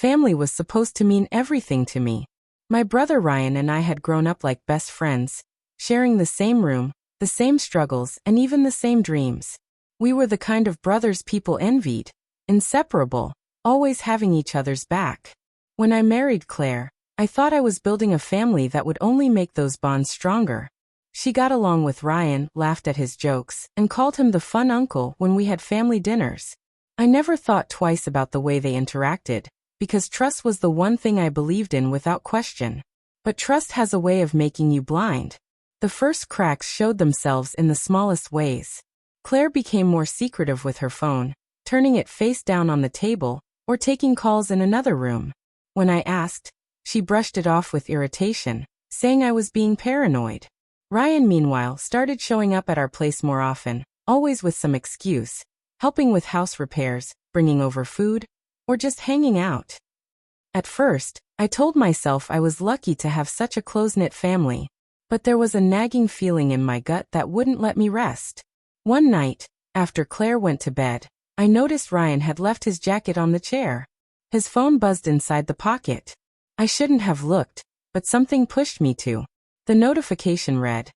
Family was supposed to mean everything to me. My brother Ryan and I had grown up like best friends, sharing the same room, the same struggles, and even the same dreams. We were the kind of brothers people envied, inseparable, always having each other's back. When I married Claire, I thought I was building a family that would only make those bonds stronger. She got along with Ryan, laughed at his jokes, and called him the fun uncle when we had family dinners. I never thought twice about the way they interacted, because trust was the one thing I believed in without question. But trust has a way of making you blind. The first cracks showed themselves in the smallest ways. Claire became more secretive with her phone, turning it face down on the table, or taking calls in another room. When I asked, she brushed it off with irritation, saying I was being paranoid. Ryan, meanwhile, started showing up at our place more often, always with some excuse, helping with house repairs, bringing over food, or just hanging out. At first, I told myself I was lucky to have such a close-knit family, but there was a nagging feeling in my gut that wouldn't let me rest. One night, after Claire went to bed, I noticed Ryan had left his jacket on the chair. His phone buzzed inside the pocket. I shouldn't have looked, but something pushed me to. The notification read,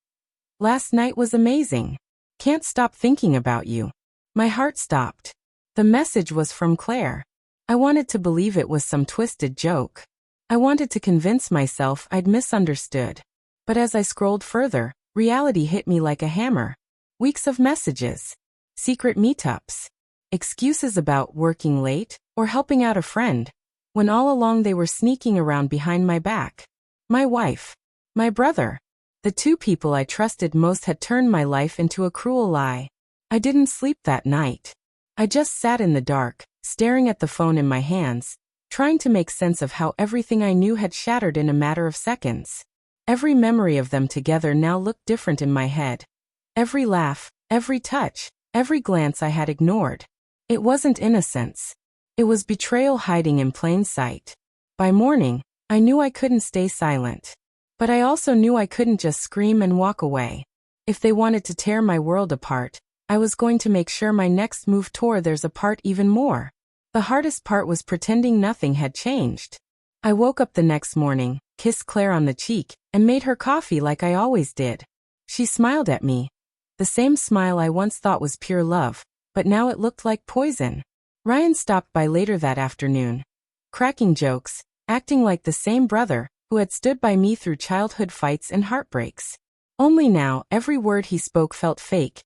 "Last night was amazing. Can't stop thinking about you." My heart stopped. The message was from Claire. I wanted to believe it was some twisted joke. I wanted to convince myself I'd misunderstood. But as I scrolled further, reality hit me like a hammer. Weeks of messages, secret meetups, excuses about working late or helping out a friend, when all along they were sneaking around behind my back. My wife, my brother, the two people I trusted most had turned my life into a cruel lie. I didn't sleep that night. I just sat in the dark, staring at the phone in my hands, trying to make sense of how everything I knew had shattered in a matter of seconds. Every memory of them together now looked different in my head. Every laugh, every touch, every glance I had ignored. It wasn't innocence. It was betrayal hiding in plain sight. By morning, I knew I couldn't stay silent. But I also knew I couldn't just scream and walk away. If they wanted to tear my world apart, I was going to make sure my next move tore theirs apart even more. The hardest part was pretending nothing had changed. I woke up the next morning, kissed Claire on the cheek, and made her coffee like I always did. She smiled at me. The same smile I once thought was pure love, but now it looked like poison. Ryan stopped by later that afternoon, cracking jokes, acting like the same brother who had stood by me through childhood fights and heartbreaks. Only now, every word he spoke felt fake,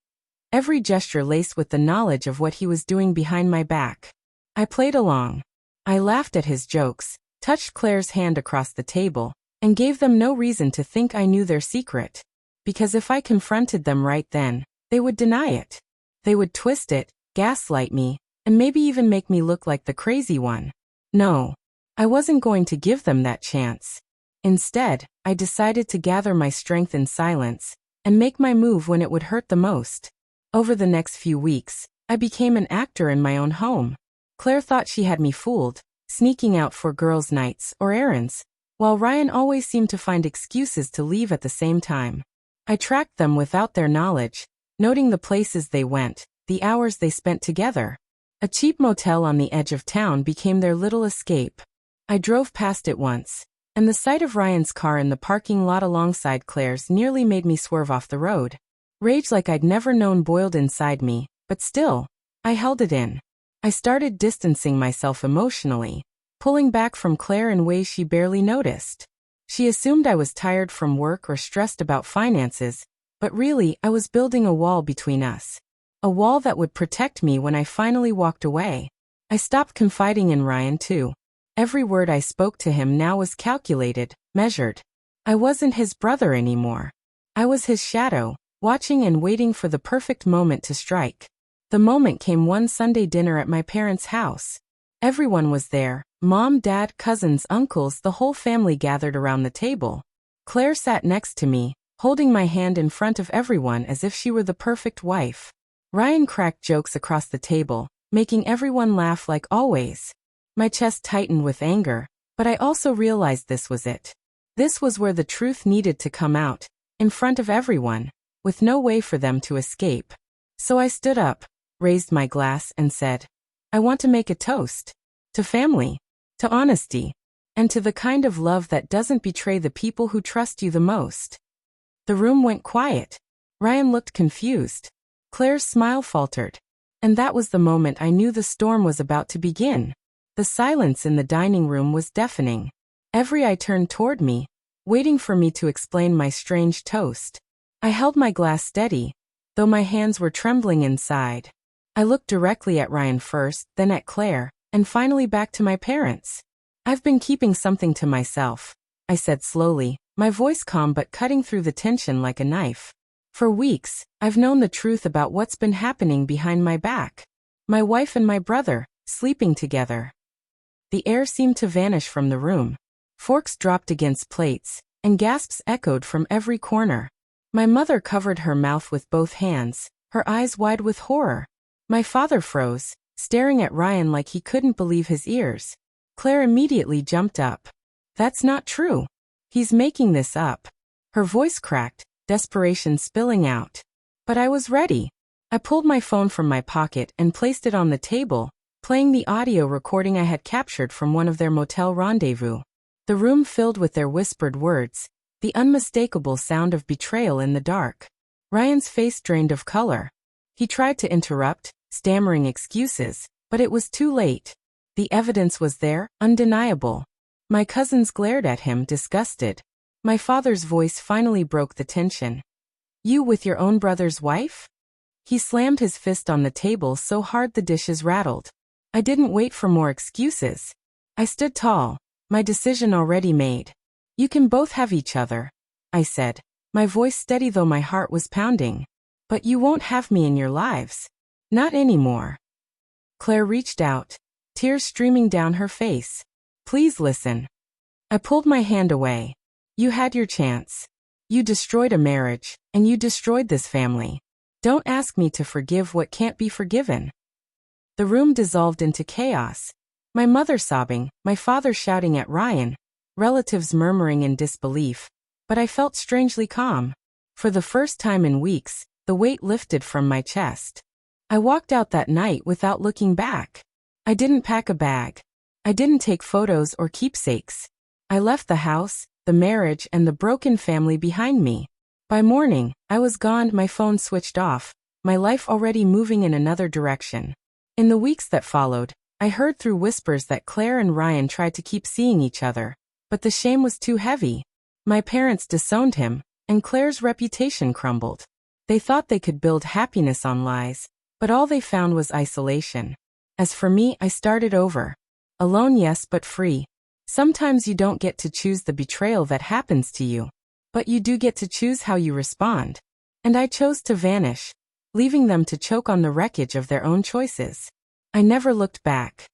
every gesture laced with the knowledge of what he was doing behind my back. I played along. I laughed at his jokes, touched Claire's hand across the table, and gave them no reason to think I knew their secret. Because if I confronted them right then, they would deny it. They would twist it, gaslight me, and maybe even make me look like the crazy one. No, I wasn't going to give them that chance. Instead, I decided to gather my strength in silence, and make my move when it would hurt the most. Over the next few weeks, I became an actor in my own home. Claire thought she had me fooled, sneaking out for girls' nights or errands, while Ryan always seemed to find excuses to leave at the same time. I tracked them without their knowledge, noting the places they went, the hours they spent together. A cheap motel on the edge of town became their little escape. I drove past it once, and the sight of Ryan's car in the parking lot alongside Claire's nearly made me swerve off the road. Rage like I'd never known boiled inside me, but still, I held it in. I started distancing myself emotionally, pulling back from Claire in ways she barely noticed. She assumed I was tired from work or stressed about finances, but really I was building a wall between us. A wall that would protect me when I finally walked away. I stopped confiding in Ryan too. Every word I spoke to him now was calculated, measured. I wasn't his brother anymore. I was his shadow, watching and waiting for the perfect moment to strike. The moment came one Sunday dinner at my parents' house. Everyone was there, mom, dad, cousins, uncles, the whole family gathered around the table. Claire sat next to me, holding my hand in front of everyone as if she were the perfect wife. Ryan cracked jokes across the table, making everyone laugh like always. My chest tightened with anger, but I also realized this was it. This was where the truth needed to come out, in front of everyone, with no way for them to escape. So I stood up, raised my glass, and said, "I want to make a toast. To family. to honesty, and to the kind of love that doesn't betray the people who trust you the most. The room went quiet. Ryan looked confused. Claire's smile faltered. And that was the moment I knew the storm was about to begin. The silence in the dining room was deafening. Every eye turned toward me, waiting for me to explain my strange toast. I held my glass steady, though my hands were trembling inside. I looked directly at Ryan first, then at Claire, and finally back to my parents. "I've been keeping something to myself," I said slowly, my voice calm but cutting through the tension like a knife. "For weeks, I've known the truth about what's been happening behind my back. My wife and my brother, sleeping together." The air seemed to vanish from the room. Forks dropped against plates, and gasps echoed from every corner. My mother covered her mouth with both hands, her eyes wide with horror. My father froze, staring at Ryan like he couldn't believe his ears. Claire immediately jumped up. "That's not true. He's making this up." Her voice cracked, desperation spilling out. But I was ready. I pulled my phone from my pocket and placed it on the table, playing the audio recording I had captured from one of their motel rendezvous. The room filled with their whispered words, the unmistakable sound of betrayal in the dark. Ryan's face drained of color. He tried to interrupt, stammering excuses, but it was too late. The evidence was there, undeniable. My cousins glared at him, disgusted. My father's voice finally broke the tension. "You with your own brother's wife?" He slammed his fist on the table so hard the dishes rattled. I didn't wait for more excuses. I stood tall, my decision already made. "You can both have each other," I said, my voice steady though my heart was pounding. "But you won't have me in your lives. Not anymore." Claire reached out, tears streaming down her face. "Please listen." I pulled my hand away. "You had your chance. You destroyed a marriage, and you destroyed this family. Don't ask me to forgive what can't be forgiven." The room dissolved into chaos. My mother sobbing, my father shouting at Ryan, relatives murmuring in disbelief, but I felt strangely calm. For the first time in weeks, the weight lifted from my chest. I walked out that night without looking back. I didn't pack a bag. I didn't take photos or keepsakes. I left the house, the marriage, and the broken family behind me. By morning, I was gone, my phone switched off, my life already moving in another direction. In the weeks that followed, I heard through whispers that Claire and Ryan tried to keep seeing each other, but the shame was too heavy. My parents disowned him, and Claire's reputation crumbled. They thought they could build happiness on lies, but all they found was isolation. As for me, I started over. Alone, yes, but free. Sometimes you don't get to choose the betrayal that happens to you, but you do get to choose how you respond. And I chose to vanish, leaving them to choke on the wreckage of their own choices. I never looked back.